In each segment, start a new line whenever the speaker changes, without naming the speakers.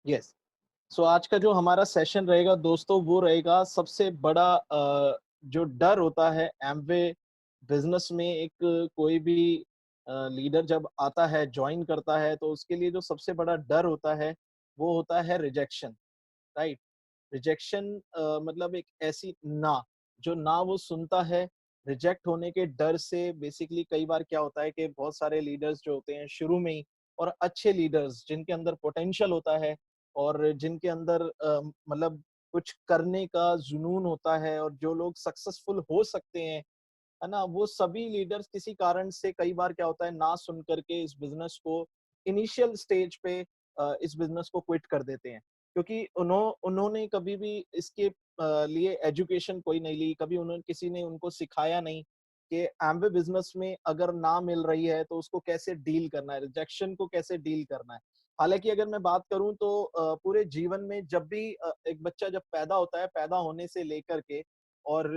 Yes. सो आज का जो हमारा सेशन रहेगा दोस्तों, वो रहेगा सबसे बड़ा जो डर होता है एमवे बिजनेस में। एक कोई भी लीडर जब आता है, ज्वाइन करता है, तो उसके लिए जो सबसे बड़ा डर होता है वो होता है रिजेक्शन, राइट? रिजेक्शन मतलब एक ऐसी ना, जो ना वो सुनता है, रिजेक्ट होने के डर से बेसिकली कई बार क्या होता है कि बहुत सारे लीडर्स जो होते हैं शुरू में ही, और अच्छे लीडर्स जिनके अंदर पोटेंशियल होता है और जिनके अंदर मतलब कुछ करने का जुनून होता है और जो लोग सक्सेसफुल हो सकते हैं, है ना? वो सभी लीडर्स किसी कारण से कई बार क्या होता है, ना सुन करके इस बिज़नेस को इनिशियल स्टेज पे इस बिज़नेस को क्विट कर देते हैं। क्योंकि उन्होंने कभी भी इसके लिए एजुकेशन कोई नहीं ली, कभी उन्होंने किसी ने उनको सिखाया नहीं कि एम्वे बिज़नेस में अगर ना मिल रही है तो उसको कैसे डील करना है, रिजेक्शन को कैसे डील करना है। हालाँकि अगर मैं बात करूँ तो पूरे जीवन में जब भी एक बच्चा जब पैदा होता है, पैदा होने से लेकर के और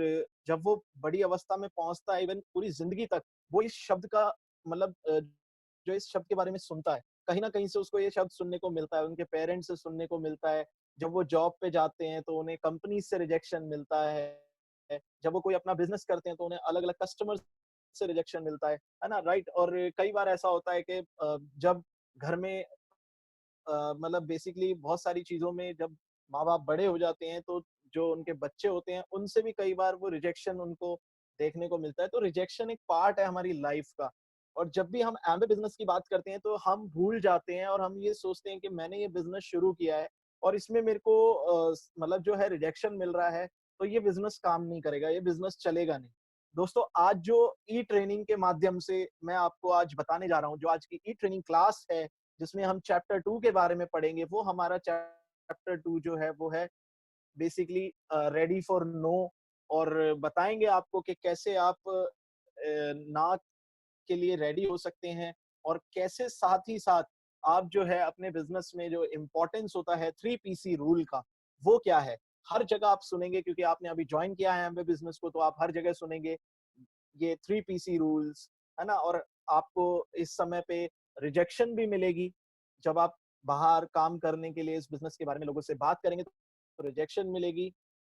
जब वो बड़ी अवस्था में पहुँचता है, इवन पूरी ज़िंदगी तक, वो इस शब्द का मतलब जो इस शब्द के बारे में सुनता है, कहीं न कहीं से उसको ये शब्द सुनने को मिलता है, उनके पेरेंट्स से सुनने को मिलता है। जब वो जॉब पे जाते हैं, तो उन्हें कंपनीज़ से रिजेक्शन मिलता है। जब वो कोई अपना बिज़नेस करते हैं, तो उन्हें अलग-अलग कस्टमर्स से रिजेक्शन मिलता है ना? राइट? और कई बार ऐसा होता है कि जब घर में मतलब बेसिकली बहुत सारी चीज़ों में जब माँ-बाप बड़े हो जाते हैं, तो जो उनके बच्चे होते हैं, उनसे भी कई बार वो रिजेक्शन उनको देखने को मिलता है। तो रिजेक्शन एक पार्ट है हमारी लाइफ़ का। और जब भी हम एमबे बिज़नेस की बात करते हैं, तो हम भूल जाते हैं और हम ये सोचते हैं कि मैंने ये बिज़नेस शुरू किया है और इसमें मेरे को मतलब जो है रिजेक्शन मिल रहा है, तो ये बिज़नेस काम नहीं करेगा, ये बिज़नेस चलेगा नहीं। दोस्तों, आज जो ई-ट्रेनिंग के माध्यम से मैं आपको आज बताने जा रहा हूँ, जो आज की ई-ट्रेनिंग क्लास है, जिसमें हम चैप्टर 2 के बारे में पढ़ेंगे, वो हमारा चैप्टर 2 जो है वो है बेसिकली रेडी फॉर नो। और बताएँगे आपको कि कैसे आप ना के लिए रेडी हो सकते हैं और कैसे साथ ही साथ आप जो है अपने बिज़नेस में जो इम्पोर्टेंस होता है 3 पीसी रूल का, वो क्या है? हर जगह आप सुनेंगे क्योंकि आपने अभी जॉइन किया है एमवे बिज़नेस को, तो आप हर जगह सुनेंगे ये 3 पीसी रूल्स, है ना? और आपको इस समय पे रिजेक्शन भी मिलेगी। जब आप बाहर काम करने के लिए इस बिज़नेस के बारे में लोगों से बात करेंगे, तो रिजेक्शन मिलेगी।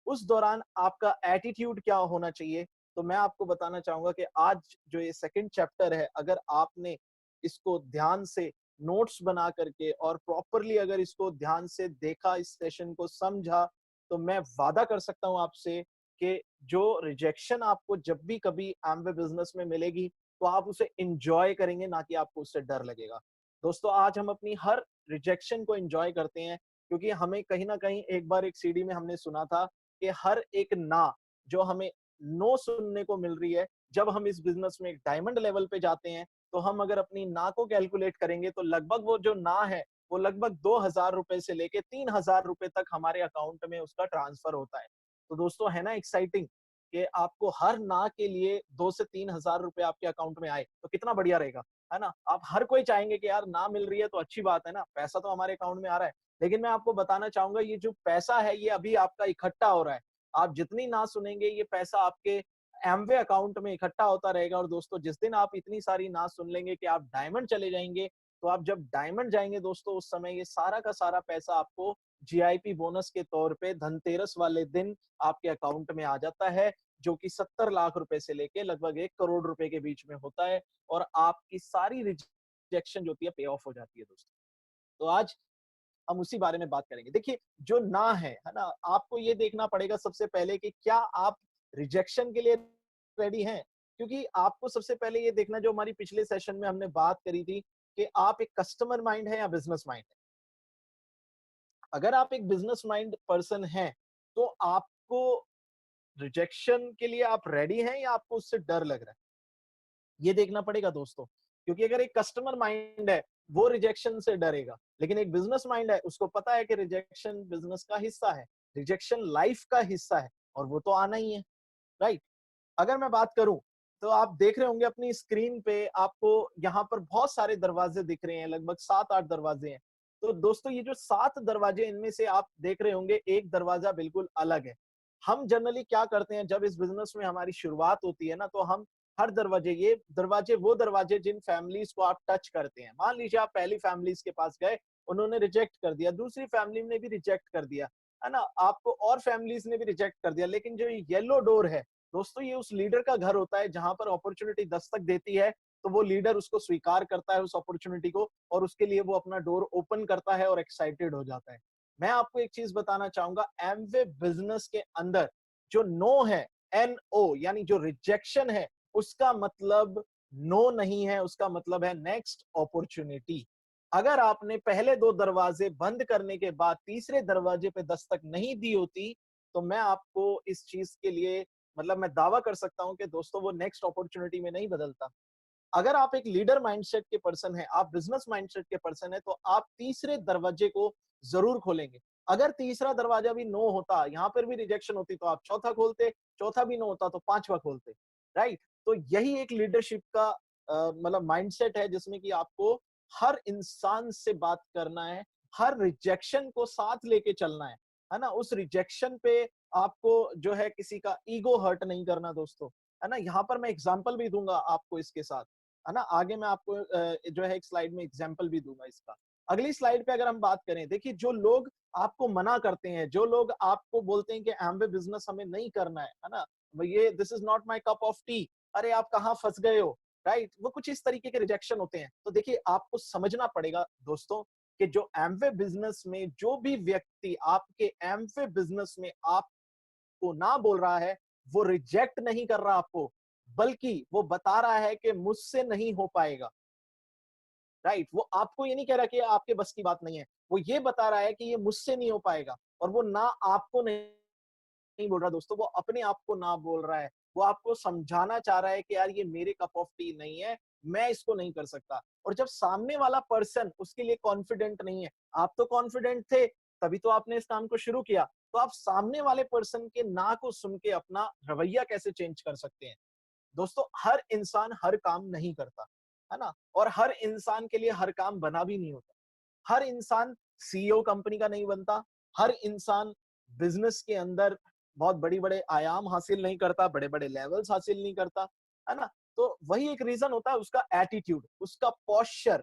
उस दौरान आपका एटीट्यूड क्या होना चाहिए? तो मैं आपको बताना चाहूँगा कि आज जो ये सेकंड चैप्टर है, अगर आपने इसको ध्यान से नोट्स बना करके और प्रॉपरली अगर इसको ध्यान से देखा, इस सेशन को समझा, तो मैं वादा कर सकता हूँ आपसे कि जो रिजेक्शन आपको जब भी कभी एम्वे बिज़नेस में मिलेगी, तो आप उसे एन्जॉय करेंगे, ना कि आपको उससे डर लगेगा। दोस्तों, आज हम अपनी हर रिजेक्शन को एन्जॉय करते हैं, क्योंकि हमें कहीं न कहीं एक बार एक सीडी में हमने सुना था कि हर एक ना, जो हमें नो सुनने को मिल रही है, जब हम इस बिज़नेस में एक डायमंड लेवल पे जाते हैं, तो हम अगर अपनी ना को कैलकुलेट करेंगे, तो लगभग वो जो ना है, वो लगभग ₹2000 से लेके ₹3000 तक हमारे अकाउंट में उसका ट्रांसफर होता है। तो दोस्तों, है ना एक्साइटिंग कि आपको हर ना के लिए 2 से 3000 रुपए आपके अकाउंट में आए, तो कितना बढ़िया रहेगा, है ना? आप हर कोई चाहेंगे कि यार ना मिल रही है तो अच्छी बात है ना, पैसा तो हमारे अकाउंट में आ रहा है। लेकिन मैं आपको बताना चाहूँगा, ये जो पैसा है ये अभी आपका इकट्ठा हो रहा है। आप जितनी ना सुनेंगे, ये पैसा आपके एमवे अकाउंट में इकट्ठा होता रहेगा। और दोस्तों, जिस दिन आप इतनी सारी ना सुन लेंगे कि आप डायमंड चले जाएँगे, तो आप जब डायमंड जाएँगे दोस्तों, उस समय ये सारा का सारा पैसा आपको जीआईपी बोनस के तौर पे धनतेरस वाले दिन आपके अकाउंट में आ जाता है, जो कि 70 लाख रुपए से लेके लगभग 1 करोड़ रुपए के बीच में होता है और आपकी सारी रिजेक्शन जो होती है पे ऑफ हो जाती है दोस्तों। तो आज हम उसी बारे में बात करेंगे। देखिए, जो ना है ना? आपको ये देखना पड़ेगा सबसे पहले कि क्या आप रिजेक्शन के लिए रेडी हैं? क्योंकि आपको सबसे पहले ये देखना, जो हमारी पिछले सेशन में हमने बात करी थी, कि आप एक कस्टमर माइंड है या बिज़नेस माइंड है? अगर आप एक बिज़नेस माइंड पर्सन हैं, तो आपको रिजेक्शन के लिए आप रेडी हैं या आपको उससे डर लग रहा है? ये देखना पड़ेगा दोस्तों। क्योंकि अगर एक कस्टमर माइंड है, वो रिजेक्शन से डरेगा, लेकिन एक बिज़नेस माइंड है, उसको पता है कि रिजेक्शन बिज़नेस का हिस्सा है, रिजेक्शन लाइफ का हिस्सा है और वो तो आना ही है, राइट? अगर मैं बात करूँ, तो आप देख रहे होंगे अपनी स्क्रीन पे, आपको यहाँ पर बहुत सारे दरवाजे दिख रहे हैं, लगभग 7-8 दरवाजे हैं। तो दोस्तों, ये जो 7 दरवाजे, इनमें से आप देख रहे होंगे एक दरवाजा बिल्कुल अलग है। हम जनरली क्या करते हैं, जब इस बिज़नेस में हमारी शुरुआत होती है ना, तो हम हर दरवाजे, ये दरवाजे वो दरवाजे जिन फैमिलीज़ को आप टच करते हैं। मान लीजिए आप पहली फैमिलीज़ के पास गए उन्होंने रिजेक्ट कर दिया, दूसरी फैमिली ने भी रिजेक्ट कर दिया, है ना? आपको और फैमिलीज ने भी रिजेक्ट कर दिया, लेकिन जो येलो डोर है दोस्तों, ये उस लीडर का घर होता है जहां पर अपॉर्चुनिटी दस्तक देती है, तो वो लीडर उसको स्वीकार करता है उस अपॉर्चुनिटी को, और उसके लिए वो अपना डोर ओपन करता है और एक्साइटेड हो जाता है। मैं आपको एक चीज बताना चाहूंगा, एमवे बिजनेस के अंदर जो नो है, NO, यानी जो रिजेक्शन है, उसका मतलब नो नहीं है, उसका मतलब है नेक्स्ट अपॉर्चुनिटी। अगर आपने पहले 2 दरवाजे बंद करने के बाद तीसरे दरवाजे पे दस्तक नहीं दी होती, तो मैं आपको इस चीज के लिए, मतलब मैं दावा कर सकता हूं कि दोस्तों वो नेक्स्ट अपॉर्चुनिटी में नहीं बदलता। अगर आप एक लीडर माइंडसेट के पर्सन है, आप बिजनेस माइंडसेट के पर्सन है, तो आप तीसरे दरवाजे को जरूर खोलेंगे। अगर तीसरा दरवाजा भी नो होता, यहां पर भी रिजेक्शन होती, तो आप चौथा खोलते, चौथा भी नो होता तो पांचवा खोलते, राइट? तो यही एक लीडरशिप का मतलब माइंडसेट है, जिसमें कि आपको हर इंसान से बात करना है, हर रिजेक्शन को साथ लेके चलना है ना? उस रिजेक्शन पे आपको जो है किसी का ईगो हर्ट नहीं करना दोस्तों, है ना? यहाँ पर मैं एग्जांपल भी दूंगा आपको इसके साथ, है ना? आगे मैं आपको जो है एक स्लाइड में एग्जांपल भी दूंगा इसका। अगली स्लाइड पे अगर हम बात करें, देखिए जो लोग आपको मना करते हैं, जो लोग आपको बोलते हैं कि एम्बे बिजनेस हमें नहीं करना है ना? ये this is not my cup of T, अरे आप कहाँ फंस गए हो, राइट? वो कुछ इस तरीके के रिजेक्शन होते हैं। तो देखिए आपको समझना पड़ेगा दोस्तों कि जो एम्बे बिजनेस में जो भी व्यक्ति आपके एम्बे बिजनेस में आपको ना बोल रहा है, वो रिजेक्ट नहीं कर रहा आपको, बल्कि वो बता रहा है कि मुझसे नहीं हो पाएगा, राइट? वो आपको ये नहीं कह रहा कि आपके बस की बात नहीं है, वो ये बता रहा है कि ये मुझसे नहीं हो पाएगा, और वो ना आपको नहीं बोल रहा दोस्तों, वो अपने आप को ना बोल रहा है। वो आपको समझाना चाह रहा है कि यार ये मेरे कप ऑफ टी नहीं है, मैं इसको नहीं कर सकता। और जब सामने वाला पर्सन उसके लिए कॉन्फिडेंट नहीं है, आप तो कॉन्फिडेंट थे, तभी तो आपने इस काम को शुरू किया। तो आप सामने वाले पर्सन के ना को सुन के अपना रवैया कैसे चेंज कर सकते हैं? दोस्तों, हर इंसान हर काम नहीं करता, है ना? और हर इंसान के लिए हर काम बना भी नहीं होता। हर इंसान CEO कंपनी का नहीं बनता, हर इंसान बिजनेस के अंदर बहुत बड़ी-बड़े आयाम हासिल नहीं करता, बड़े-बड़े लेवल्स हासिल नहीं करता, है ना? तो वही एक रीजन होता है, उसका एटीट्यूड, उसका पोस्चर,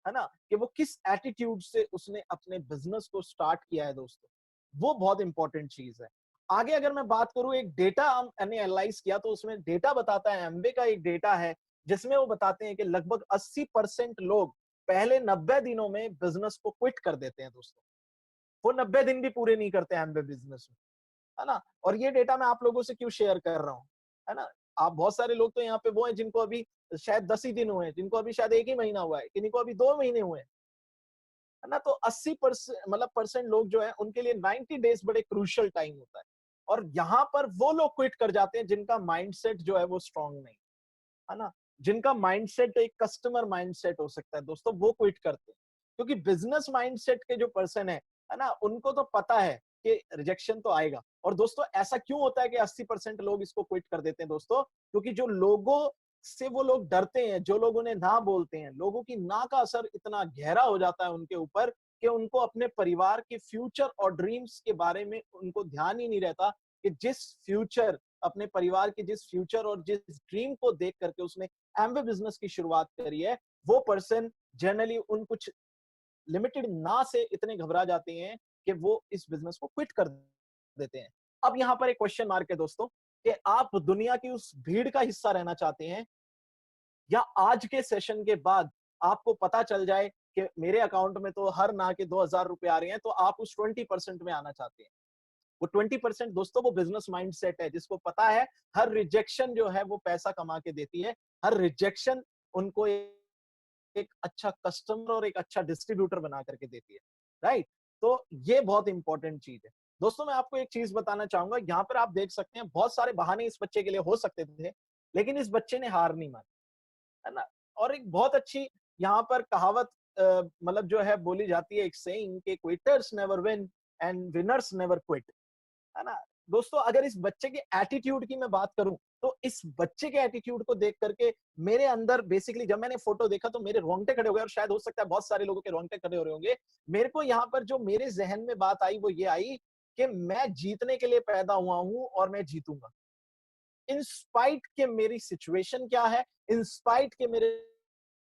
है ना? कि वो किस एटीट्यूड से उसने अपने बिजनेस को स्टार्ट किया है दोस्तों। वो बहुत इंपॉर्टेंट चीज है। आगे अगर मैं बात करूं, एक डेटा हमने एनालाइज किया, तो उसमें डेटा बताता है, एमबे का एक डेटा है, जिसमें वो बताते हैं कि लगभग 80% लोग पहले 90 दिनों में बिजनेस को क्विट कर देते हैं दोस्तों। वो 90 दिन भी पूरे नहीं करते एमबे बिजनेस में, है ना? और ये डेटा मैं आप लोगों से क्यों शेयर कर रहा हूँ, है ना? आप बहुत सारे लोग तो यहाँ पे वो हैं जिनको अभी शायद 10 ही दिन हुए हैं, जिनको अभी शायद 1 ही महीना हुआ है, किन्हीं को अभी 2 महीने हुए हैं, है ना? तो 80% मतलब परसेंट लोग जो है, उनके लिए 90 डेज बड़े क्रूशियल टाइम होता है। और यहाँ पर वो लोग क्विट कर जाते हैं जिनका माइंडसेट जो है वो स्ट्रांग नहीं, है ना? जिनका माइंडसेट एक कस्टमर माइंडसेट हो सकता है दोस्तों, वो क्विट करते हैं। क्योंकि बिजनेस माइंडसेट के जो पर्सन है ना? उनको तो पता है कि रिजेक्शन तो आएगा। और दोस्तों, ऐसा क्यों होता है कि 80% लोग इसको क्विट कर देते हैं दोस्तों? क्योंकि जो लोगों से वो लोग डरते हैं, जो लोग उन्हें ना बोलते हैं, लोगों की ना का असर इतना गहरा हो जाता है उनके ऊपर कि उनको अपने परिवार के फ्यूचर और ड्रीम्स के बारे में उनको ध्यान ही नहीं रहता कि जिस फ्यूचर, अपने परिवार के जिस फ्यूचर और जिस ड्रीम को देख करके उसने एमवे बिजनेस की शुरुआत करी है, वो पर्सन जनरली उन कुछ लिमिटेड ना से इतने घबरा जाते हैं कि वो इस बिजनेस को क्विट कर देते हैं। अब यहाँ पर एक क्वेश्चन मार्क है दोस्तों, कि आप दुनिया की उस भीड़ का हिस्सा रहना चाहते हैं, या आज के सेशन के बाद आपको पता चल जाए कि मेरे अकाउंट में तो हर ना के 2,000 रुपए आ रहे हैं, तो आप उस 20% में आना चाहते हैं। वो 20% दोस्तों, वो बिजनेस माइंडसेट है, जिसको पता है हर रिजेक्शन जो है वो पैसा कमा के देती है। हर रिजेक्शन उनको एक अच्छा कस्टमर और एक अच्छा डिस्ट्रीब्यूटर बना करके देती है, राइट? तो ये बहुत इंपॉर्टेंट चीज है दोस्तों। मैं आपको एक चीज बताना चाहूंगा, यहाँ पर आप देख सकते हैं बहुत सारे बहाने इस बच्चे के लिए हो सकते थे, लेकिन इस बच्चे ने हार नहीं मानी, है ना? और एक बहुत अच्छी यहाँ पर कहावत मतलब जो है बोली जाती है, एक सेइंग, कि quitters never win and winners never quit, है ना? दोस्तों, अगर इस बच्चे के एटीट्यूड की मैं बात करूं, तो इस बच्चे के एटीट्यूड को देख करके मेरे अंदर बेसिकली, जब मैंने फोटो देखा तो मेरे रोंगटे खड़े हो गए, और शायद हो सकता है बहुत सारे लोगों के रोंगटे खड़े हो रहे होंगे। मेरे को यहाँ पर जो मेरे जहन में बात आई वो ये आई कि मैं जीतने के लिए पैदा हुआ हूं और मैं जीतूंगा। इन स्पाइट के मेरी सिचुएशन क्या है, इन स्पाइट के मेरे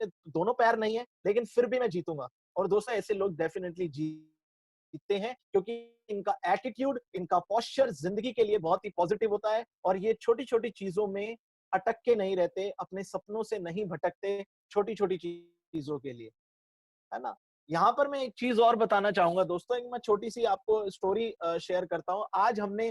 दोनों पैर नहीं है, लेकिन फिर भी मैं जीतूंगा। और दोस्तों ऐसे लोग डेफिनेटली जीतते हैं, क्योंकि इनका एटीट्यूड, इनका पोस्चर जिंदगी के लिए बहुत ही पॉजिटिव होता है, और ये छोटी छोटी चीजों में अटक के नहीं रहते, अपने सपनों से नहीं भटकते छोटी छोटी चीजों के लिए, है ना। यहाँ पर मैं एक चीज और बताना चाहूंगा दोस्तों, एक मैं छोटी सी आपको स्टोरी शेयर करता हूँ। आज हमने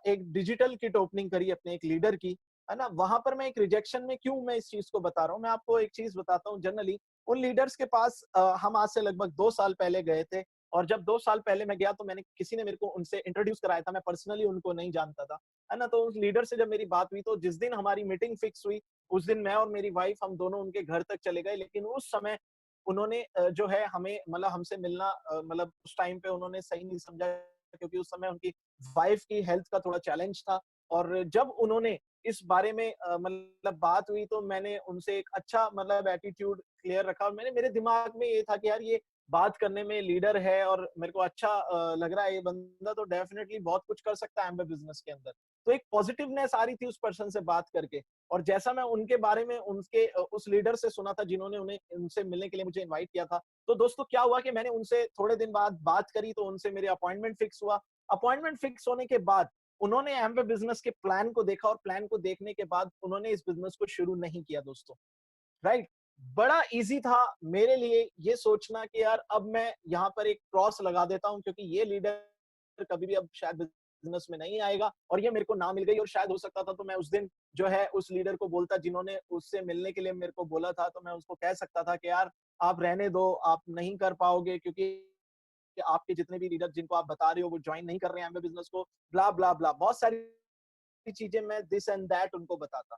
एक डिजिटल किट ओपनिंग करी अपने एक लीडर की, है ना। वहां पर मैं एक रिजेक्शन में क्यों मैं इस चीज को बता रहा हूँ, मैं आपको एक चीज बताता हूँ। जनरली उन लीडर्स के पास हम आज से लगभग 2 साल पहले गए थे, और जब 2 साल पहले मैं गया तो मैंने, किसी ने मेरे को उनसे इंट्रोड्यूस कराया था, मैं पर्सनली उनको नहीं जानता था, है ना। तो उस लीडर से जब मेरी बात हुई, तो जिस दिन हमारी मीटिंग फिक्स हुई, उस दिन मैं और मेरी वाइफ हम दोनों उनके घर तक चले गए। लेकिन उस समय उन्होंने जो है हमें, मतलब हमसे मिलना, मतलब उस टाइम पे उन्होंने सही नहीं समझा, क्योंकि उस समय उनकी वाइफ की हेल्थ का थोड़ा चैलेंज था। और जब उन्होंने इस बारे में मतलब बात हुई, तो मैंने उनसे एक अच्छा मतलब एटीट्यूड क्लियर रखा, और मैंने, मेरे दिमाग में ये था कि यार ये बात करने में लीडर है और मेरे को अच्छा लग रहा है, ये बंदा तो डेफिनेटली बहुत कुछ कर सकता है एमबे बिजनेस के अंदर। तो एक पॉजिटिवनेस आ रही थी उस पर्सन से बात करके। और जैसा मैं उनके बारे में उनके उस लीडर से सुना था जिन्होंने उन्हें उनसे मिलने के लिए मुझे इनवाइट किया था, तो दोस्तों क्या हुआ कि मैंने उनसे थोड़े दिन बाद बात करी, तो उनसे मेरे अपॉइंटमेंट फिक्स हुआ। अपॉइंटमेंट फिक्स होने के बाद उन्होंने एमवे बिजनेस के प्लान को देखा, और प्लान को देखने के बाद उन्होंने इस बिजनेस को शुरू नहीं किया दोस्तों, राइट। बड़ा इजी था मेरे लिए ये सोचना कि यार अब मैं यहाँ पर एक क्रॉस लगा देता हूँ, क्योंकि ये लीडर कभी भी अब शायद बिजनेस में नहीं आएगा, और ये मेरे को ना मिल गई। और शायद हो सकता था तो मैं उस दिन जो है उस लीडर को बोलता जिन्होंने उससे मिलने के लिए मेरे को बोला था, तो मैं उसको कह सकता था कि यार आप रहने दो, आप नहीं कर पाओगे, क्योंकि आपके जितने भी लीडर जिनको आप बता रहे हो वो ज्वाइन नहीं कर रहे हैं बिजनेस को, ब्ला ब्ला ब्ला, बहुत सारी चीजें मैं दिस एंड दैट उनको बताता।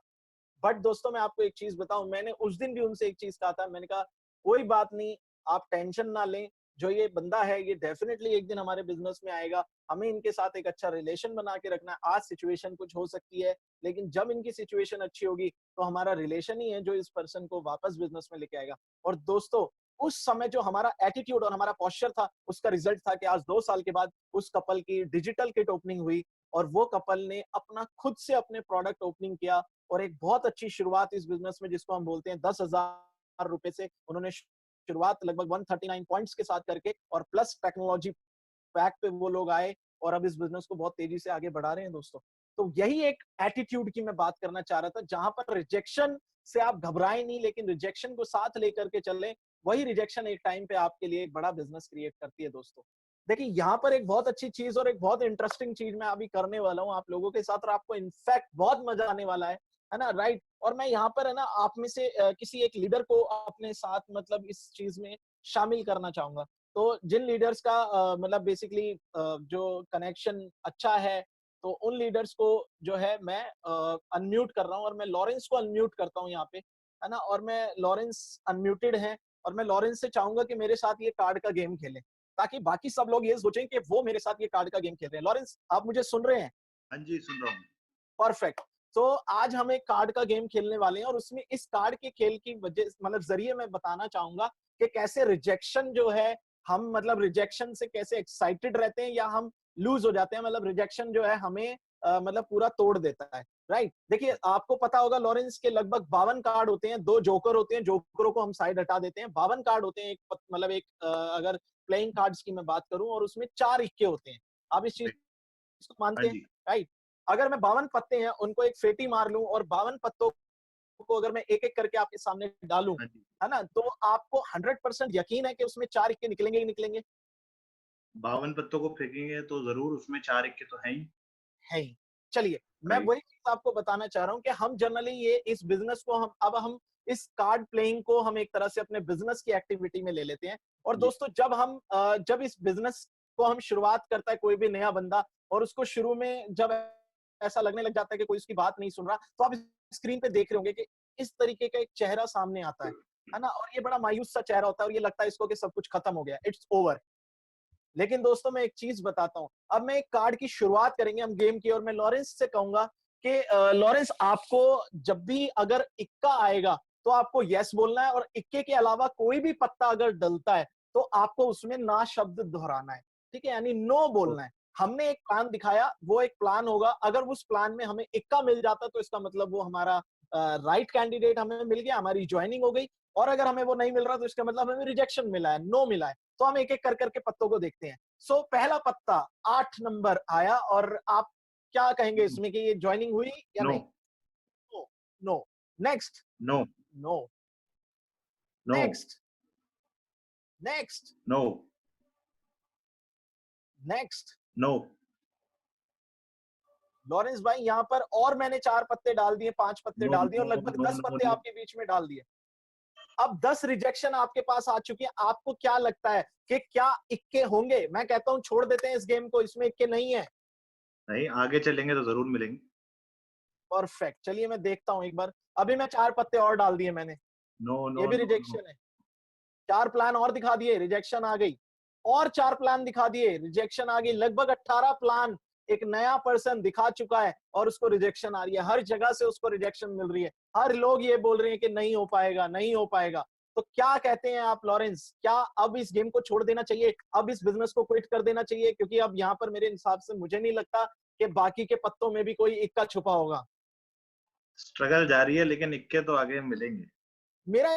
बट दोस्तों मैं आपको एक चीज बताऊं, मैंने उस दिन भी उनसे एक चीज कहा था, मैंने कहा कोई बात नहीं, आप टेंशन ना लें, जो ये बंदा है ये डेफिनेटली एक दिन हमारे बिजनेस में आएगा, हमें इनके साथ एक अच्छा रिलेशन बना के रखना है। आज सिचुएशन कुछ हो सकती है, लेकिन जब इनकी सिचुएशन अच्छी होगी तो हमारा रिलेशन ही है जो इस पर्सन को वापस बिजनेस में लेके आएगा। और दोस्तों उस समय जो हमारा एटीट्यूड और हमारा पोस्चर था, उसका रिजल्ट था कि आज 2 साल के बाद उस कपल की डिजिटल किट ओपनिंग हुई, और वो कपल ने अपना खुद से अपने प्रोडक्ट ओपनिंग किया, और एक बहुत अच्छी शुरुआत इस बिजनेस में, जिसको हम बोलते हैं 10,000 रुपए से, उन्होंने शुरुआत लगभग 139 पॉइंट्स के साथ करके, और प्लस टेक्नोलॉजी पैक पे वो लोग आए, और अब इस बिजनेस को बहुत तेजी से आगे बढ़ा रहे हैं दोस्तों। तो यही एक एटीट्यूड की मैं बात करना चाह रहा था, जहां पर रिजेक्शन से आप घबराएं नहीं, लेकिन रिजेक्शन को साथ लेकर के चलें। वही रिजेक्शन एक टाइम पे आपके लिए एक बड़ा बिजनेस क्रिएट करती है दोस्तों। देखिए यहाँ पर एक बहुत अच्छी चीज और एक बहुत इंटरेस्टिंग चीज मैं अभी करने वाला हूँ आप लोगों के साथ, और आपको इनफैक्ट बहुत मजा आने वाला है ना, राइट। और मैं यहाँ पर है ना आप में से किसी एक लीडर को अपने साथ मतलब इस चीज में शामिल करना चाहूंगा। तो जिन लीडर्स का मतलब बेसिकली जो कनेक्शन अच्छा है, तो उन लीडर्स को जो है मैं अनम्यूट कर रहा हूँ, और मैं लॉरेंस को अनम्यूट करता हूँ यहाँ पे, है ना। और मैं, लॉरेंस अनम्यूटेड है, और मैं लॉरेंस से चाहूंगा कि मेरे साथ ये कार्ड का गेम खेले, ताकि बाकी सब लोग ये सोचें कि वो मेरे साथ ये कार्ड का गेम खेल रहे हैं। लॉरेंस आप मुझे सुन रहे हैं?
हाँ जी, सुन रहा हूँ।
परफेक्ट। तो आज हम एक कार्ड का गेम खेलने वाले हैं, और उसमें इस कार्ड के खेल की वजह मतलब जरिए मैं बताना चाहूंगा कि कैसे रिजेक्शन जो है, हम मतलब रिजेक्शन से कैसे एक्साइटेड रहते हैं या हम लूज हो जाते हैं, मतलब रिजेक्शन जो है हमें मतलब पूरा तोड़ देता है, राइट। देखिए आपको पता होगा लॉरेंस के लगभग 52 कार्ड होते हैं, 2 जोकर होते हैं, जोकरों को हम साइड हटा देते हैं, 52 कार्ड होते हैं, एक मतलब एक अगर प्लेइंग कार्ड्स की मैं बात करूं, और उसमें 4 इक्के होते हैं। आप इस चीज को
हाँ
मानते हैं,
जी।
राइट। अगर मैं 52 पत्ते हैं उनको एक फेटी मार लूं, और 52 पत्तों को अगर मैं एक एक करके आपके सामने डालूं,
हाँ जी।
है ना, तो आपको 100% यकीन है कि उसमें 4 इक्के निकलेंगे ही निकलेंगे?
52 पत्तों को फेंकेंगे तो ज़रूर उसमें 4 इक्के तो हैं ही।
है ही। चलिए, मैं
राइट।
वही चीज़ आपको बताना चाह रहा हूँ कि हम जनरली ये इस बिज़नेस को हम इस कार्ड प्लेइंग को हम एक तरह से अपने बिज़नेस की एक्टिविटी में ले लेते हैं। और
जी।
दोस्तों जब हम जब इस बिज़नेस को हम शुरुआत करता है कोई भी नया बंदा, और उसको शुरू में जब ऐसा लगने लग जाता है कि कोई उसकी बात नहीं सुन रहा, तो आप स्क्रीन पे देख रहे होंगे कि इस तरीके का एक चेहरा सामने आता है ना? और ये बड़ा मायूस सा चेहरा होता है, और ये लगता है इसको कि सब कुछ खत्म हो गया, इट्स ओवर। लेकिन दोस्तों मैं एक चीज बताता हूं, अब मैं एक कार्ड की शुरुआत करेंगे हम गेम की, और मैं लॉरेंस से कहूंगा कि लॉरेंस आपको जब भी अगर इक्का आएगा तो आपको यस बोलना है, और इक्के के अलावा कोई भी पत्ता अगर डलता है तो आपको उसमें ना शब्द दोहराना है, ठीक है, यानी नो
ओ
बोलना है। हमने एक प्लान दिखाया, वो एक प्लान होगा, अगर उस प्लान में हमें इक्का मिल जाता तो इसका मतलब वो हमारा राइट कैंडिडेट हमें मिल गया, हमारी ज्वाइनिंग हो गई, और अगर हमें वो नहीं मिल रहा तो इसका मतलब हमें रिजेक्शन मिला है, नो मिला है। तो हम एक एक कर करके पत्तों को देखते हैं। सो पहला पत्ता 8 नंबर आया, और आप क्या कहेंगे इसमें कि ये ज्वाइनिंग हुई या
नो,
नहीं? No, no. Next,
no,
no,
no,
next, next,
no,
next.
No.
Lawrence भाई यहाँ पर और मैंने 4 पत्ते डाल दिए, 5 पत्ते
नो,
डाल दिए, और
नो,
लगभग
नो,
10
नो,
पत्ते
नो।
आपके बीच में डाल दिए। अब 10 रिजेक्शन आपके पास आ चुकी है। आपको क्या लगता है कि क्या इक्के होंगे? मैं कहता हूं छोड़ देते हैं इस गेम को, इसमें इक्के नहीं है।
नहीं, आगे चलेंगे तो जरूर मिलेंगे।
परफेक्ट, चलिए मैं देखता हूं एक बार। अभी मैं 4 पत्ते और डाल दिए मैंने,
नो, नो,
ये भी
नो, नो।
रिजेक्शन है। 4 प्लान और दिखा दिए, रिजेक्शन आ गई। और 4 प्लान दिखा दिए, रिजेक्शन आ गई। लगभग 18 प्लान एक नया पर्सन दिखा चुका है और उसको रिजेक्शन आ रही है। हर जगह से उसको रिजेक्शन मिल रही है। हर लोग ये बोल रहे हैं कि नहीं हो पाएगा, नहीं हो पाएगा। तो क्या कहते हैं आप लॉरेंस? क्या अब इस गेम को छोड़ देना चाहिए? अब इस बिजनेस को क्विट कर देना चाहिए? क्योंकि अब यहाँ पर मेरे हिसाब से मुझे नहीं लगता कि बाकी के पत्तों में भी कोई इक्का छुपा होगा।
स्ट्रगल जारी है, लेकिन इक्के तो आगे मिलेंगे।
मेरा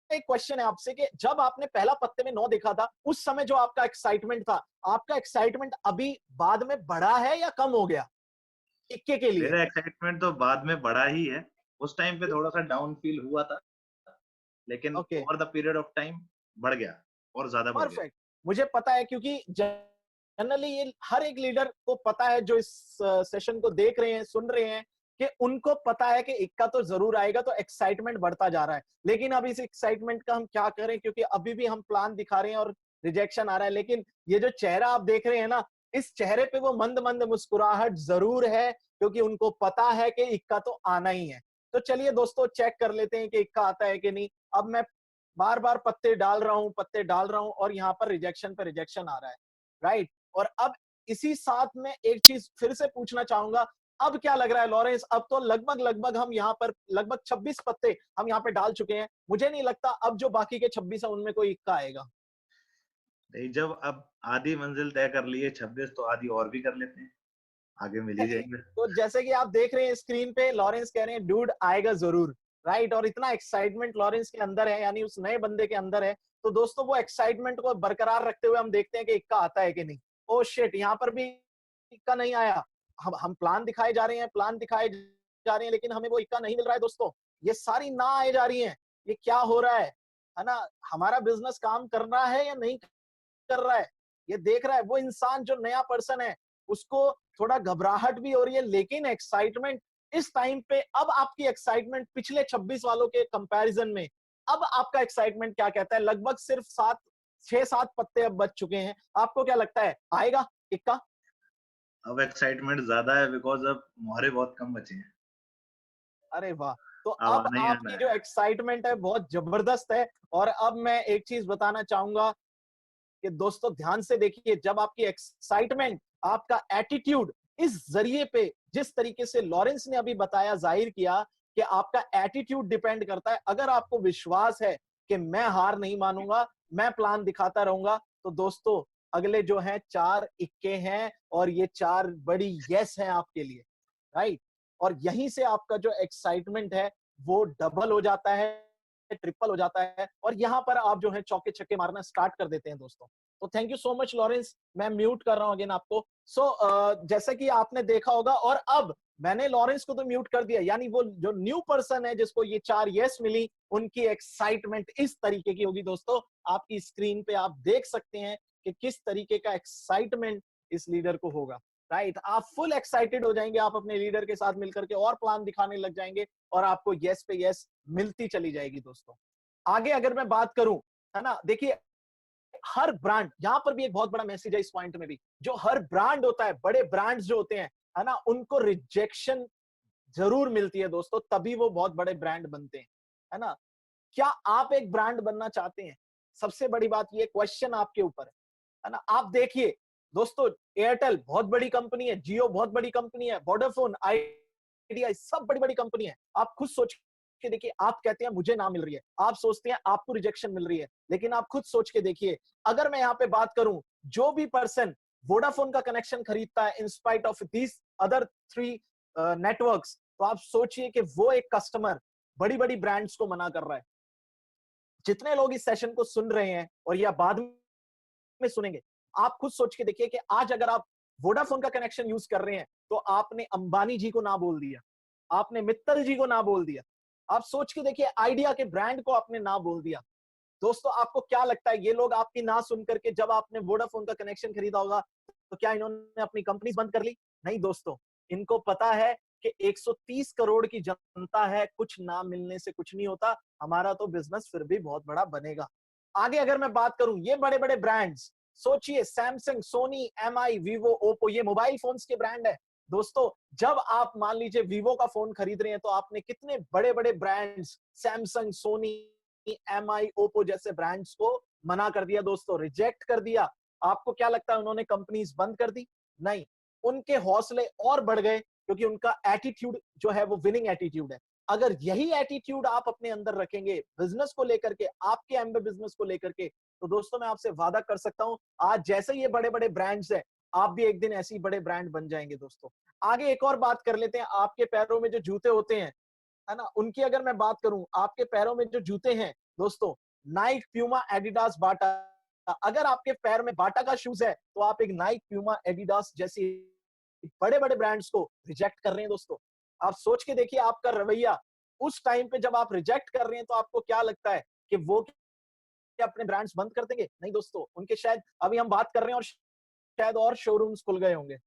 एक क्वेश्चन है आपसे कि जब आपने पहला पत्ते में 9 देखा था, उस समय जो आपका एक्साइटमेंट था, आपका एक्साइटमेंट अभी बाद में बढ़ा है या कम हो गया इक्के के लिए?
मेरा एक्साइटमेंट तो बाद में बढ़ा ही है। उस टाइम पे थोड़ा सा डाउन फील हुआ था, लेकिन
okay,
over the period of time बढ़ गया, और ज्यादा बढ़ गया।
परफेक्ट। मुझे पता है, क्योंकि जनरली ये हर एक लीडर को पता है जो इस सेशन को देख रहे हैं, सुन रहे हैं, कि उनको पता है कि इक्का तो जरूर आएगा, तो एक्साइटमेंट बढ़ता जा रहा है। लेकिन अब इस एक्साइटमेंट का हम क्या करें, क्योंकि अभी भी हम प्लान दिखा रहे हैं और रिजेक्शन आ रहा है। लेकिन ये जो चेहरा आप देख रहे हैं ना, इस चेहरे पे वो मंद मंद मुस्कुराहट जरूर है, क्योंकि उनको पता है कि इक्का तो आना ही है। तो चलिए दोस्तों, चेक कर लेते हैं कि इक्का आता है कि नहीं। अब मैं बार बार पत्ते डाल रहा हूं, पत्ते डाल रहा हूं, और यहाँ पर रिजेक्शन पे रिजेक्शन आ रहा है, राइट। और अब इसी साथ में एक चीज फिर से पूछना चाहूंगा, अब क्या लग रहा है लॉरेंस? अब तो लगभग लगभग हम यहाँ पर लगभग 26 पत्ते हम यहाँ पे डाल चुके हैं। मुझे नहीं लगता अब जो बाकी के 26 है उनमें कोई इक्का आएगा।
नहीं, जब अब आधी मंजिल तय कर ली है 26, तो आधी और भी कर लेते हैं, आगे मिल ही जाएंगे।
तो जैसे कि आप देख रहे हैं स्क्रीन पे, लॉरेंस कह रहे हैं डूड आएगा जरूर, राइट। और इतना एक्साइटमेंट लॉरेंस के अंदर है, यानी उस नए बंदे के अंदर है। तो दोस्तों, वो एक्साइटमेंट को बरकरार रखते हुए हम देखते हैं कि इक्का आता है कि नहीं। ओ शिट, यहाँ पर भी इक्का नहीं आया। हम प्लान दिखाए जा रहे हैं, प्लान दिखाए जा रहे हैं, लेकिन हमें वो इक्का नहीं मिल रहा है दोस्तों। ये सारी ना आए जा रही हैं। ये क्या हो रहा है ना? हमारा बिजनेस काम कर रहा है या नहीं कर रहा है, ये देख रहा है वो इंसान जो नया पर्सन है। उसको थोड़ा घबराहट भी हो रही है, लेकिन एक्साइटमेंट इस टाइम पे, अब आपकी एक्साइटमेंट पिछले 26 वालों के कंपैरिजन में, अब आपका एक्साइटमेंट क्या कहता है? लगभग सिर्फ 6-7 पत्ते अब बच चुके हैं। आपको क्या लगता है, आएगा इक्का?
अब एक्साइटमेंट ज्यादा है, बिकॉज अब मोहरे बहुत कम बचे हैं।
अरे वाह! तो
अब
अब
आना ही आना
आपकी जो
है।
एक्साइटमेंट है बहुत जबरदस्त है। और अब मैं एक चीज बताना चाहूंगा कि दोस्तों ध्यान से देखिए, जब आपकी एक्साइटमेंट, आपका एटीट्यूड इस जरिए पे, जिस तरीके से लॉरेंस ने अभी बताया, जाहिर किया कि आपका एटीट्यूड डिपेंड करता है। अगर आपको विश्वास है कि मैं हार नहीं मानूंगा, मैं प्लान दिखाता रहूंगा, तो दोस्तों अगले जो हैं 4 इक्के हैं, और ये 4 बड़ी यस हैं आपके लिए, राइट। और यहीं से आपका जो एक्साइटमेंट है वो डबल हो जाता है, ट्रिपल हो जाता है, और यहां पर आप जो है चौके छक्के मारना स्टार्ट कर देते हैं दोस्तों। तो thank you so much Lawrence, मैं म्यूट कर रहा हूं अगेन आपको। जैसे कि आपने देखा होगा, और अब मैंने लॉरेंस को तो म्यूट कर दिया, यानी वो जो न्यू पर्सन है जिसको ये 4 यस मिली, उनकी एक्साइटमेंट इस तरीके की होगी दोस्तों। आपकी स्क्रीन पे आप देख सकते हैं कि किस तरीके का एक्साइटमेंट इस लीडर को होगा, राइट। आप फुल एक्साइटेड हो जाएंगे, आप अपने लीडर के साथ मिलकर के और प्लान दिखाने लग जाएंगे, और आपको यस पे यस मिलती चली जाएगी दोस्तों। आगे अगर मैं बात करूं, है ना, देखिए हर ब्रांड, यहां पर भी एक बहुत बड़ा मैसेज है इस पॉइंट में भी, जो हर ब्रांड होता है, बड़े ब्रांड्स जो होते हैं, है ना, उनको रिजेक्शन जरूर मिलती है दोस्तों, तभी वो बहुत बड़े ब्रांड बनते हैं, है ना। क्या आप एक ब्रांड बनना चाहते हैं? सबसे बड़ी बात ये, क्वेश्चन आपके ऊपर है ना। आप देखिए दोस्तों, एयरटेल बहुत बड़ी कंपनी है, जियो बहुत बड़ी कंपनी है, वोडाफोन, आइडिया, सब बड़ी बड़ी कंपनी है। आप खुद सोच के देखिए, आप कहते हैं मुझे ना मिल रही है, आप सोचते हैं आपको रिजेक्शन मिल रही है, लेकिन आप खुद सोच के देखिए, अगर मैं यहाँ पे बात करूं, जो भी पर्सन वोडाफोन का कनेक्शन खरीदता है in spite of these other 3 networks, तो आप सोचिए कि वो एक कस्टमर बड़ी बड़ी ब्रांड्स को मना कर रहा है। जितने लोग इस सेशन को सुन रहे हैं और या बाद में सुनेंगे, आप खुद सोच के देखिए कि आज अगर आप वोडाफोन का कनेक्शन यूज कर रहे हैं तो आपने अंबानी जी को ना बोल दिया, आपने मित्तल जी को ना बोल दिया। आप सोच के देखिए आइडिया के ब्रांड को आपने ना बोल दिया। दोस्तों आपको क्या लगता है ये लोग आपकी ना सुन करके जब आपने वोडाफोन का कनेक्शन खरीदा होगा तो क्या इन्होंने अपनी कंपनी बंद कर ली? नहीं दोस्तों, इनको पता है कि 130 करोड़ की जनता है, कुछ ना मिलने से कुछ नहीं होता, हमारा तो बिजनेस फिर भी बहुत बड़ा बनेगा। आगे अगर मैं बात करूं, ये बड़े बड़े ब्रांड्स सोचिए, Samsung, Sony, Mi, Vivo, Oppo, ये मोबाइल फोन्स के ब्रांड है। दोस्तों जब आप मान लीजिए वीवो का फोन खरीद रहे हैं तो आपने कितने बड़े बड़े brands Samsung, Sony, Mi, Oppo जैसे ब्रांड्स को मना कर दिया दोस्तों, रिजेक्ट कर दिया। आपको क्या लगता है उन्होंने कंपनीज बंद कर दी? नहीं, उनके हौसले और बढ़ गए क्योंकि उनका एटीट्यूड जो है वो विनिंग एटीट्यूड है। अगर यही एटीट्यूड आप अपने अंदर रखेंगे बिजनेस को लेकर के, आपके एमबे बिजनेस को लेकर के, तो दोस्तों मैं आपसे वादा कर सकता हूं आज जैसे ये बड़े बड़े ब्रांड्स हैं, आप भी एक दिन ऐसे ही बड़े ब्रांड बन जाएंगे दोस्तों। आगे एक और बात कर लेते हैं, आपके पैरों में जो जूते होते हैं, है ना, उनकी अगर मैं बात करूं, आपके पैरों में जो जूते हैं दोस्तों, नाइक, प्यूमा, एडिडास, बाटा, अगर आपके पैर में बाटा का शूज है तो आप एक नाइक, प्यूमा, एडिडास जैसी बड़े बड़े ब्रांड्स को रिजेक्ट कर रहे हैं दोस्तों। आप सोच के देखिए आपका रवैया उस टाइम पे जब आप रिजेक्ट कर रहे हैं तो आपको क्या लगता है कि वो क्या अपने ब्रांड्स बंद कर देंगे? नहीं दोस्तों, उनके शायद अभी हम बात कर रहे हैं और शायद और शोरूम्स खुल गए होंगे।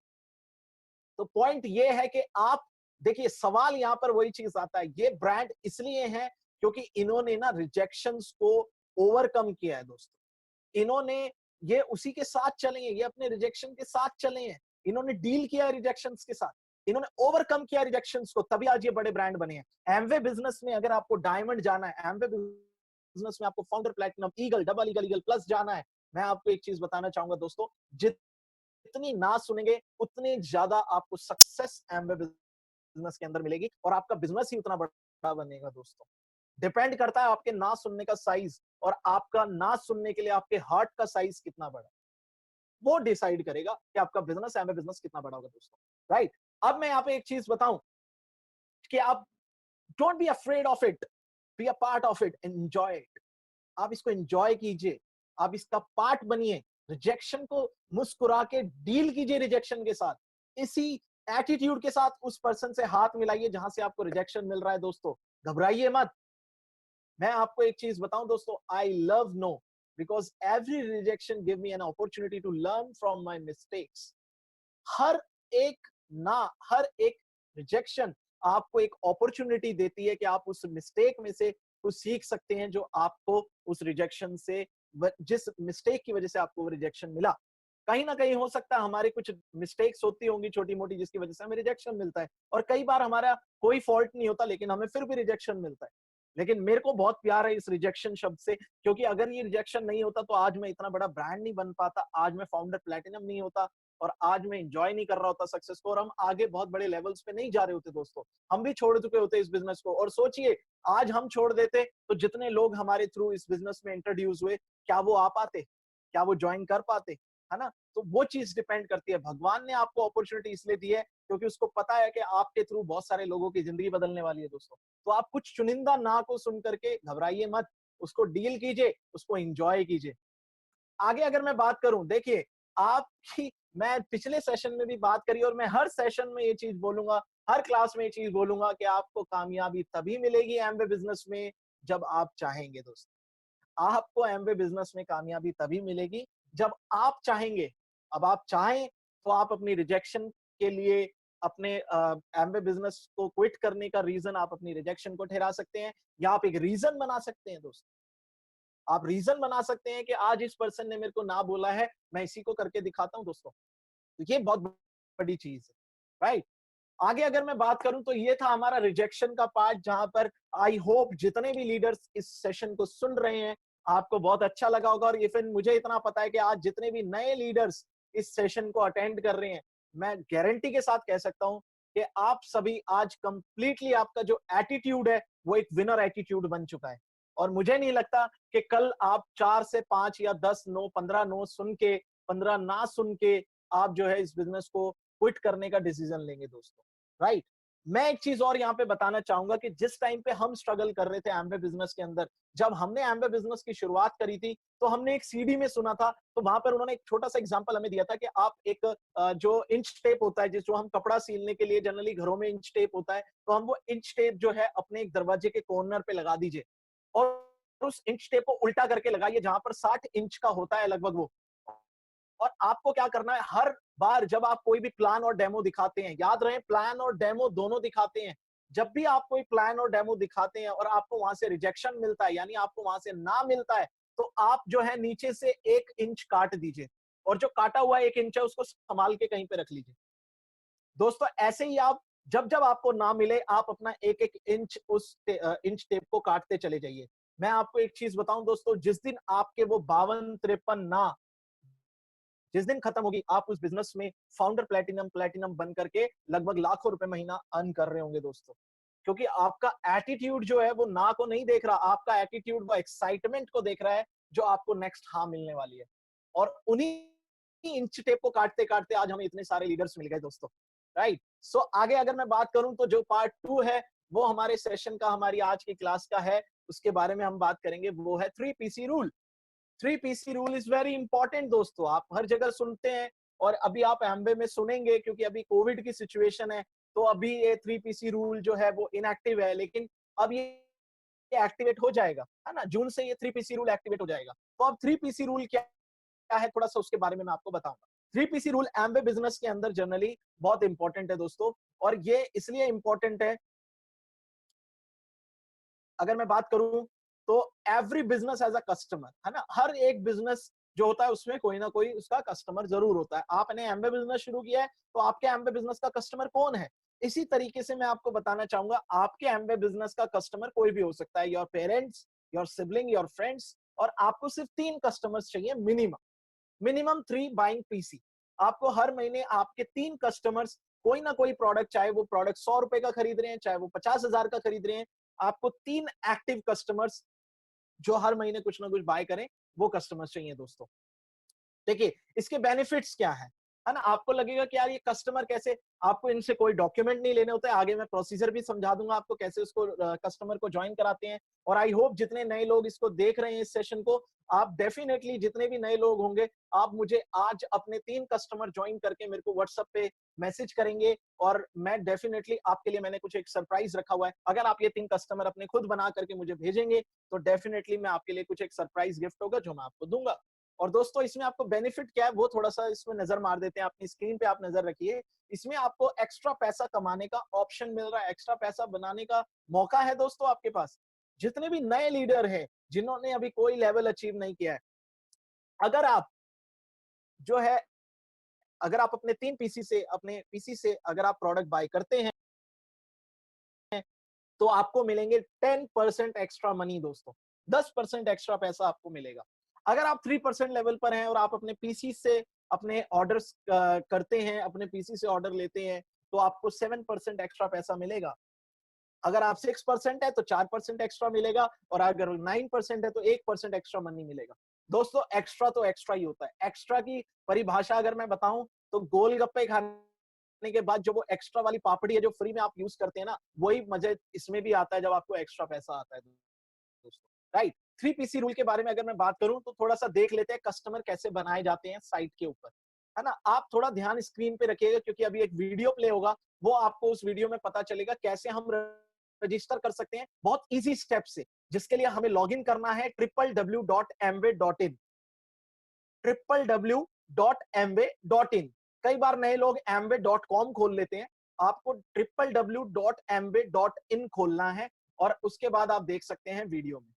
तो पॉइंट ये है कि आप देखिए, सवाल यहां पर वही चीज आता है, ये ब्रांड इसलिए है क्योंकि इन्होंने ना रिजेक्शंस को ओवरकम किया है दोस्तों। इन्होंने ये उसी के साथ चले हैं, ये अपने रिजेक्शन के साथ चले हैं, इन्होंने डील किया है रिजेक्शंस के साथ, इन्होंने ओवरकम किया रिजेक्शंस को, तभी आज ये बड़े ब्रांड बने हैं। एमवे बिजनेस में अगर आपको डायमंड जाना है, एमवे बिजनेस में आपको founder, platinum, eagle, double eagle, eagle plus जाना है, मैं आपको एक चीज बताना चाहूंगा दोस्तों, जितनी ना सुनेंगे उतनी ज्यादा आपको सक्सेस एमवे बिजनेस के अंदर मिलेगी और आपका बिजनेस ही उतना बड़ा बनेगा दोस्तों। डिपेंड करता है आपके ना सुनने का साइज और आपका ना सुनने के लिए आपके हार्ट का साइज कितना बड़ा है, वो डिसाइड करेगा कि आपका बिजनेस एमवे बिजनेस कितना बड़ा होगा दोस्तों। राइट, अब मैं यहाँ पे एक चीज बताऊं कि आप don't be afraid of it, be a part of it, enjoy it. आप इसको एंजॉय कीजिए, आप इसका पार्ट बनिए, रिजेक्शन को मुस्कुरा के डील कीजिए रिजेक्शन के साथ, इसी एटीट्यूड के साथ उस पर्सन से हाथ मिलाइए जहां से आपको रिजेक्शन मिल रहा है दोस्तों। घबराइए मत। मैं आपको एक चीज बताऊं दोस्तों, I love no because every rejection give me an opportunity to learn from my mistakes. हर एक ना, हर एक रिजेक्शन आपको एक अपॉर्चुनिटी देती है कि आप उस मिस्टेक में से कुछ सीख सकते हैं जो आपको उस रिजेक्शन से, जिस मिस्टेक की वजह से आपको वो रिजेक्शन मिला। कहीं ना कहीं हो सकता है हमारी कुछ मिस्टेक्स होती होंगी छोटी मोटी जिसकी वजह से हमें रिजेक्शन मिलता है, और कई बार हमारा कोई फॉल्ट नहीं होता लेकिन हमें फिर भी रिजेक्शन मिलता है। लेकिन मेरे को बहुत प्यार है इस रिजेक्शन शब्द से, क्योंकि अगर ये रिजेक्शन नहीं होता तो आज मैं इतना बड़ा ब्रांड नहीं बन पाता, आज मैं फाउंडर प्लेटिनम नहीं होता, और आज मैं एंजॉय नहीं कर रहा होता सक्सेस को, और हम आगे बहुत बड़े लेवल्स पे नहीं जा रहे होते दोस्तों। हम भी छोड़ चुके होते इस बिजनेस को, और सोचिए आज हम छोड़ देते तो जितने लोग हमारे थ्रू इस बिजनेस में इंट्रोड्यूस हुए, क्या वो आ पाते, क्या वो ज्वाइन कर पाते, है ना? तो वो चीज डिपेंड करती है। भगवान ने आपको अपॉर्चुनिटी इसलिए दी है क्योंकि उसको पता है कि आपके थ्रू बहुत सारे लोगों की जिंदगी बदलने वाली है दोस्तों। तो आप कुछ चुनिंदा ना को सुन करके घबराइए मत, उसको डील कीजिए, उसको एंजॉय कीजिए। आगे अगर मैं बात करूं, देखिए आपकी, मैं पिछले सेशन में भी बात करी और मैं हर सेशन में ये चीज बोलूंगा, हर क्लास में ये चीज बोलूंगा कि आपको कामयाबी तभी मिलेगी एमवे बिजनेस में जब आप चाहेंगे दोस्तों। आपको एमवे बिजनेस में कामयाबी तभी मिलेगी जब आप चाहेंगे। अब आप चाहें तो आप अपनी रिजेक्शन के लिए, अपने एमवे बिजनेस को क्विट करने का रीजन आप अपनी रिजेक्शन को ठहरा सकते हैं, या आप एक रीजन बना सकते हैं दोस्तों। आप रीजन बना सकते हैं कि आज इस पर्सन ने मेरे को ना बोला है, मैं इसी को करके दिखाता हूं दोस्तों। तो ये बहुत बड़ी चीज है। राइट, आगे अगर मैं बात करूं तो ये था हमारा रिजेक्शन का पार्ट, जहां पर आई होप जितने भी लीडर्स इस सेशन को सुन रहे हैं आपको बहुत अच्छा लगा होगा। और इवन मुझे इतना पता है कि आज जितने भी नए लीडर्स इस सेशन को अटेंड कर रहे हैं, मैं गारंटी के साथ कह सकता हूं कि आप सभी आज कंप्लीटली, आपका जो एटीट्यूड है वो एक विनर एटीट्यूड बन चुका है। और मुझे नहीं लगता कि कल आप 4 से 5 या 10 नो, 15 नो सुन के, 15 ना सुन के आप जो है इस बिजनेस को क्विट करने का डिसीजन लेंगे दोस्तों। राइट, मैं एक चीज और यहाँ पे बताना चाहूंगा कि जिस टाइम पे हम स्ट्रगल कर रहे थे एम्बे बिजनेस के अंदर, जब हमने एम्बे बिजनेस की शुरुआत करी थी, तो हमने एक सीडी में सुना था, तो वहां पर उन्होंने एक छोटा सा एग्जांपल हमें दिया था कि आप एक जो इंच टेप होता है, जिस जो हम कपड़ा सीलने के लिए जनरली घरों में इंच टेप होता है, तो हम वो इंच टेप जो है अपने एक दरवाजे के कॉर्नर पे लगा दीजिए और उस इंच टेप को उल्टा करके लगाइए जहां पर 60 इंच का होता है लगभग वो। और आपको क्या करना है, हर बार जब आप कोई भी प्लान और डेमो दिखाते हैं, याद रहे प्लान और डेमो दोनों दिखाते हैं, जब भी आप कोई प्लान और डेमो दिखाते हैं और आपको वहां से रिजेक्शन मिलता है, यानी आपको वहां से ना मिलता है, तो आप जो है नीचे से 1 इंच काट दीजिए और जो काटा हुआ 1 इंच है उसको संभाल के कहीं पे रख लीजिए। दोस्तों ऐसे ही आप जब जब आपको ना मिले, आप अपना 1 1 इंच उस इंच टेप को काटते चले जाइए। मैं आपको एक चीज बताऊं दोस्तों, जिस दिन आपके वो 52 53 ना जिस दिन खत्म होगी, आप उस बिजनेस में फाउंडर प्लेटिनम प्लेटिनम बन करके लगभग लाखों रुपए महीना अर्न कर रहे होंगे दोस्तों। क्योंकि आपका एटीट्यूड जो है वो ना को नहीं देख रहा, आपका एटीट्यूड वो एक्साइटमेंट को देख रहा है जो आपको नेक्स्ट हाँ मिलने वाली है। और उन्हीं इंच टेप को काटते काटते आज हमें इतने सारे लीडर्स मिल गए दोस्तों, राइट। सो आगे अगर मैं बात करूं तो जो पार्ट 2 है वो हमारे सेशन का, हमारी आज की क्लास का है, उसके बारे में हम बात करेंगे, वो है 3PC rule. 3PC rule is very important दोस्तों, आप हर जगह सुनते हैं और अभी आप एम्बे में सुनेंगे क्योंकि अभी कोविड की सिचुएशन है, तो अभी ये 3PC रूल जो है वो इनएक्टिव है, लेकिन अब ये एक्टिवेट हो जाएगा, है ना, जून से ये 3PC रूल एक्टिवेट हो जाएगा। तो अब 3PC रूल क्या क्या है, थोड़ा सा उसके बारे में मैं आपको बताऊंगा। 3PC रूल एम्बे बिजनेस के अंदर जनरली बहुत इंपॉर्टेंट है दोस्तों, और ये इसलिए इंपॉर्टेंट है, अगर मैं बात करूं तो every business as a customer, है ना, हर एक बिजनेस जो होता है उसमें कोई ना कोई उसका कस्टमर जरूर होता है। आपने एम्बे बिजनेस शुरू किया है तो आपके एम्बे बिजनेस का कस्टमर कौन है? इसी तरीके से मैं आपको बताना चाहूंगा, आपके एम्बे बिजनेस का कस्टमर कोई भी हो सकता है, your parents, your sibling, your friends, और आपको सिर्फ 3 कस्टमर्स चाहिए मिनिमम। Minimum 3 buying PC. आपको हर महीने आपके 3 कस्टमर्स कोई ना कोई प्रोडक्ट, चाहे वो प्रोडक्ट 100 रुपए का खरीद रहे हैं, चाहे वो 50,000 का खरीद रहे हैं, आपको 3 एक्टिव कस्टमर्स जो हर महीने कुछ ना कुछ बाय करें, वो कस्टमर्स चाहिए दोस्तों। देखिए इसके बेनिफिट्स क्या है ना, आपको लगेगा कि यार ये कस्टमर कैसे, आपको इनसे कोई डॉक्यूमेंट नहीं लेने होते, आगे मैं प्रोसीजर भी समझा दूंगा आपको कैसे उसको कस्टमर को ज्वाइन कराते हैं। और आई होप जितने नए लोग इसको देख रहे हैं इस सेशन को, आप डेफिनेटली जितने भी नए लोग होंगे, आप मुझे आज अपने 3 कस्टमर ज्वाइन करके मेरे को व्हाट्सएप पे मैसेज करेंगे, और मैं डेफिनेटली आपके लिए मैंने कुछ एक सरप्राइज रखा हुआ है। अगर आप ये 3 कस्टमर अपने खुद बना करके मुझे भेजेंगे तो डेफिनेटली मैं आपके लिए कुछ एक सरप्राइज गिफ्ट होगा जो मैं आपको दूंगा। और दोस्तों इसमें आपको बेनिफिट क्या है वो थोड़ा सा इसमें नजर मार देते हैं, अपनी स्क्रीन पे आप नजर रखिए। इसमें आपको एक्स्ट्रा पैसा कमाने का ऑप्शन मिल रहा है, एक्स्ट्रा पैसा बनाने का मौका है दोस्तों आपके पास। जितने भी नए लीडर हैं जिन्होंने अभी कोई लेवल अचीव नहीं किया है, अगर आप जो है अगर आप अपने 3 पीसी से, अपने पीसी से अगर आप प्रोडक्ट बाय करते हैं तो आपको मिलेंगे 10% एक्स्ट्रा मनी दोस्तों, 10% एक्स्ट्रा पैसा आपको मिलेगा। अगर आप 3% लेवल पर हैं और आप अपने पीसी से अपने ऑर्डर्स करते हैं, अपने पीसी से ऑर्डर लेते हैं, तो आपको 7% एक्स्ट्रा पैसा मिलेगा। अगर आप 6% है तो 4% एक्स्ट्रा मिलेगा, और अगर 9% है तो 1% एक्स्ट्रा मनी मिलेगा। दोस्तों एक्स्ट्रा तो एक्स्ट्रा ही होता है। एक्स्ट्रा की परिभाषा अगर मैं बताऊं तो गोलगप्पे खाने के बाद जो वो एक्स्ट्रा वाली पापड़ी है जो फ्री में आप यूज करते हैं ना, वही मजा इसमें भी आता है जब आपको एक्स्ट्रा पैसा आता है दोस्तों, राइट। 3PC रूल के बारे में अगर मैं बात करूं तो थोड़ा सा देख लेते हैं कस्टमर कैसे बनाए जाते हैं साइट के ऊपर, है ना। आप थोड़ा ध्यान स्क्रीन पे रखिएगा क्योंकि अभी एक वीडियो प्ले होगा, वो आपको उस वीडियो में पता चलेगा कैसे हम रजिस्टर कर सकते हैं बहुत इजी स्टेप से, जिसके लिए हमें लॉगिन करना है www.amway.in, www.amway.in। कई बार नए लोग amway.com खोल लेते हैं, आपको www.amway.in खोलना है, और उसके बाद आप देख सकते हैं वीडियो में।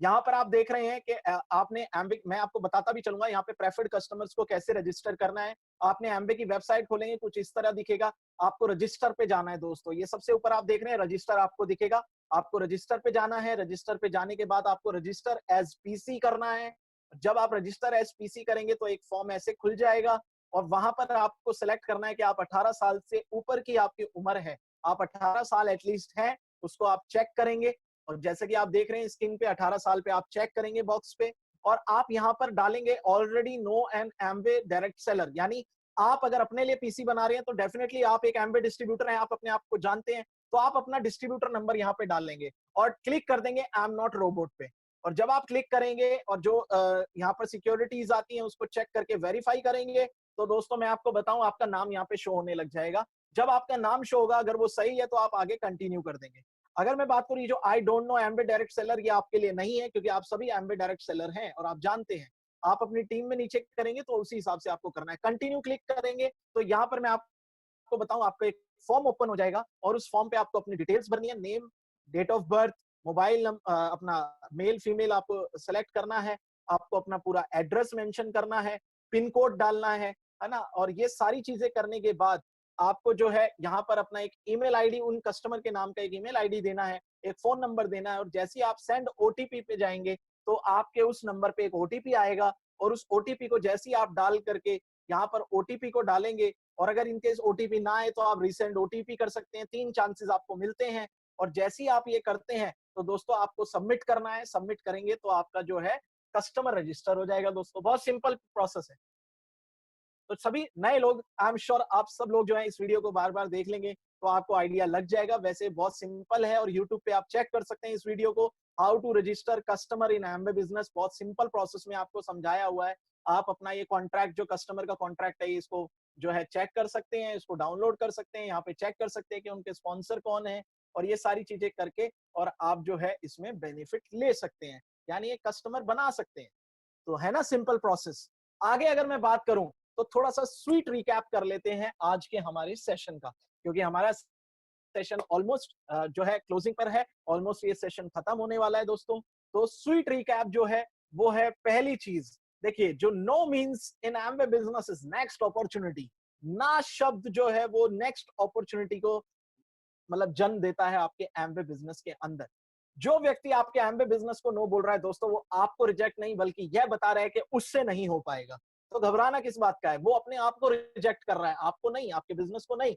यहाँ पर आप देख रहे हैं कि आपने एम्बे, मैं आपको बताता भी चलूंगा यहाँ पे प्रेफर्ड कस्टमर्स को कैसे रजिस्टर करना है। आपने एम्बे की वेबसाइट खोलेंगे, कुछ इस तरह दिखेगा, आपको रजिस्टर पे जाना है दोस्तों। ये सबसे ऊपर आप देख रहे हैं रजिस्टर आपको दिखेगा, आपको रजिस्टर पे जाना है। रजिस्टर पे जाने के बाद आपको रजिस्टर एज पीसी करना है। जब आप रजिस्टर एज पीसी करेंगे तो एक फॉर्म ऐसे खुल जाएगा, और वहां पर आपको सेलेक्ट करना है कि आप 18 साल से ऊपर की आपकी उम्र है, आप 18 साल एटलीस्ट है, उसको आप चेक करेंगे। और जैसे कि आप देख रहे हैं स्क्रीन पे 18 साल पे आप चेक करेंगे बॉक्स पे, और आप यहाँ पर डालेंगे already know N एम्बे direct seller, यानी आप अगर अपने लिए पीसी बना रहे हैं तो डेफिनेटली आप एक एमवे डिस्ट्रीब्यूटर हैं, आप अपने आप को जानते हैं, तो आप अपना डिस्ट्रीब्यूटर नंबर यहाँ पे डाल लेंगे और क्लिक कर देंगे आई एम नॉट रोबोट पे। और जब आप क्लिक करेंगे और जो यहाँ पर सिक्योरिटीज आती हैं उसको चेक करके वेरीफाई करेंगे, तो दोस्तों मैं आपको बताऊं आपका नाम यहाँ पे शो होने लग जाएगा। जब आपका नाम शो होगा, अगर वो सही है तो आप आगे कंटिन्यू कर देंगे। अगर मैं बात करूं ये जो I don't know Amway direct seller, ये आपके लिए नहीं है, क्योंकि आप सभी एमवे डायरेक्ट सेलर हैं और आप जानते हैं। आप अपनी टीम में नीचे करेंगे तो उसी हिसाब से आपको करना है। कंटिन्यू क्लिक करेंगे तो यहाँ पर मैं आपको बताऊं आपका एक फॉर्म ओपन हो जाएगा और उस फॉर्म पे आपको अपनी डिटेल्स भरनी है, name, date of birth, mobile अपना मेल फीमेल आपको सेलेक्ट करना है, आपको अपना पूरा एड्रेस मेंशन करना है, पिन कोड डालना है ना? और ये सारी चीजें करने के बाद आपको जो है यहाँ पर अपना एक ईमेल आईडी, उन कस्टमर के नाम का एक ईमेल आईडी देना है, एक फोन नंबर देना है, और जैसे ही आप सेंड ओटीपी पे जाएंगे तो आपके उस नंबर पे एक ओटीपी आएगा, और उस ओटीपी को जैसे ही आप डाल करके यहाँ पर ओटीपी को डालेंगे, और अगर इनकेस ओटीपी ना आए तो आप रीसेंड ओटीपी कर सकते हैं। 3 चांसेस आपको मिलते हैं, और जैसे ही आप ये करते हैं तो दोस्तों आपको सबमिट करना है। सबमिट करेंगे तो आपका जो है कस्टमर रजिस्टर हो जाएगा। दोस्तों बहुत सिंपल प्रोसेस है। तो सभी नए लोग, आई एम श्योर आप सब लोग जो है इस वीडियो को बार बार देख लेंगे तो आपको आइडिया लग जाएगा। वैसे बहुत सिंपल है, और यूट्यूब पे आप चेक कर सकते हैं इस वीडियो को, how to register customer in Amway business. बहुत सिंपल प्रोसेस में आपको समझाया हुआ है। आप अपना ये कॉन्ट्रैक्ट, जो कस्टमर का कॉन्ट्रैक्ट है, इसको जो है चेक कर सकते हैं, इसको डाउनलोड कर सकते हैं, यहाँ पे चेक कर सकते हैं कि उनके स्पॉन्सर कौन है, और ये सारी चीजें करके और आप जो है इसमें बेनिफिट ले सकते हैं, यानी एक कस्टमर बना सकते हैं। तो है ना सिंपल प्रोसेस। आगे अगर मैं बात करूं तो थोड़ा सा स्वीट रिकैप कर लेते हैं आज के हमारे सेशन का, क्योंकि हमारा सेशन ऑलमोस्ट जो है क्लोजिंग पर है, ऑलमोस्ट ये सेशन खत्म होने वाला है दोस्तों। तो स्वीट रिकैप जो है वो है, पहली चीज देखिए, जो no means in Amway business is next opportunity. ना शब्द जो है वो नेक्स्ट अपॉर्चुनिटी को मतलब जन्म देता है आपके एमवे बिजनेस के अंदर। जो व्यक्ति आपके एमवे बिजनेस को नो बोल रहा है दोस्तों, वो आपको रिजेक्ट नहीं बल्कि यह बता रहा है कि उससे नहीं हो पाएगा। तो घबराना किस बात का है? वो अपने आप को रिजेक्ट कर रहा है, आपको नहीं, आपके बिजनेस को नहीं।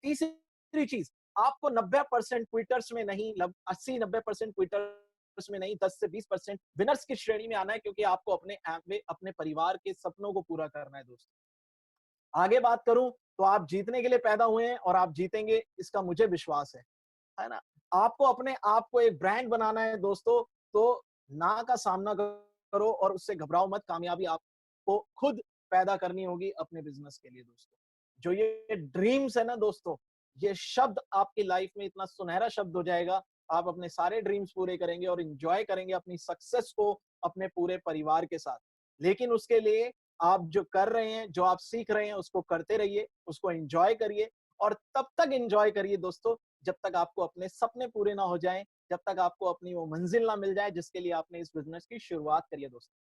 तीसरी चीज, आपको 90% क्विटर्स में नहीं, 80-90% क्विटर्स में नहीं, 10 से 20% विनर्स की श्रेणी में आना है, क्योंकि आपको अपने एमवे, अपने परिवार के सपनों को पूरा करना है दोस्तों। आगे बात करूं तो आप जीतने के लिए पैदा हुए हैं और आप जीतेंगे, इसका मुझे विश्वास है ना? आपको अपने आप को एक ब्रांड बनाना है दोस्तों, तो ना का सामना करो और उससे घबराओ मत। कामयाबी आपको खुद पैदा करनी होगी अपने बिजनेस के लिए दोस्तों। जो ये ड्रीम्स है ना दोस्तों, ये शब्द आपकी लाइफ में इतना सुनहरा शब्द हो जाएगा, आप अपने सारे ड्रीम्स पूरे करेंगे और एंजॉय करेंगे अपनी सक्सेस को अपने पूरे परिवार के साथ। लेकिन उसके लिए आप जो कर रहे हैं, जो आप सीख रहे हैं, उसको करते रहिए, उसको एंजॉय करिए, और तब तक एंजॉय करिए दोस्तों जब तक आपको अपने सपने पूरे ना हो जाएं, जब तक आपको अपनी वो मंजिल ना मिल जाए जिसके लिए आपने इस बिजनेस की शुरुआत करी है दोस्तों।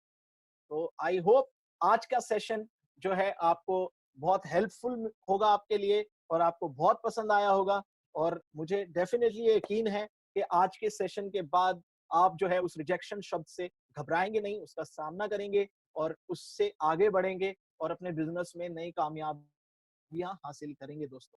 तो आई होप आज का सेशन जो है आपको बहुत हेल्पफुल होगा आपके लिए, और आपको बहुत पसंद आया होगा। और मुझे डेफिनेटली यकीन है कि आज के सेशन के बाद आप जो है उस रिजेक्शन शब्द से घबराएंगे नहीं, उसका सामना करेंगे और उससे आगे बढ़ेंगे और अपने बिजनेस में नई कामयाबियां हासिल करेंगे दोस्तों।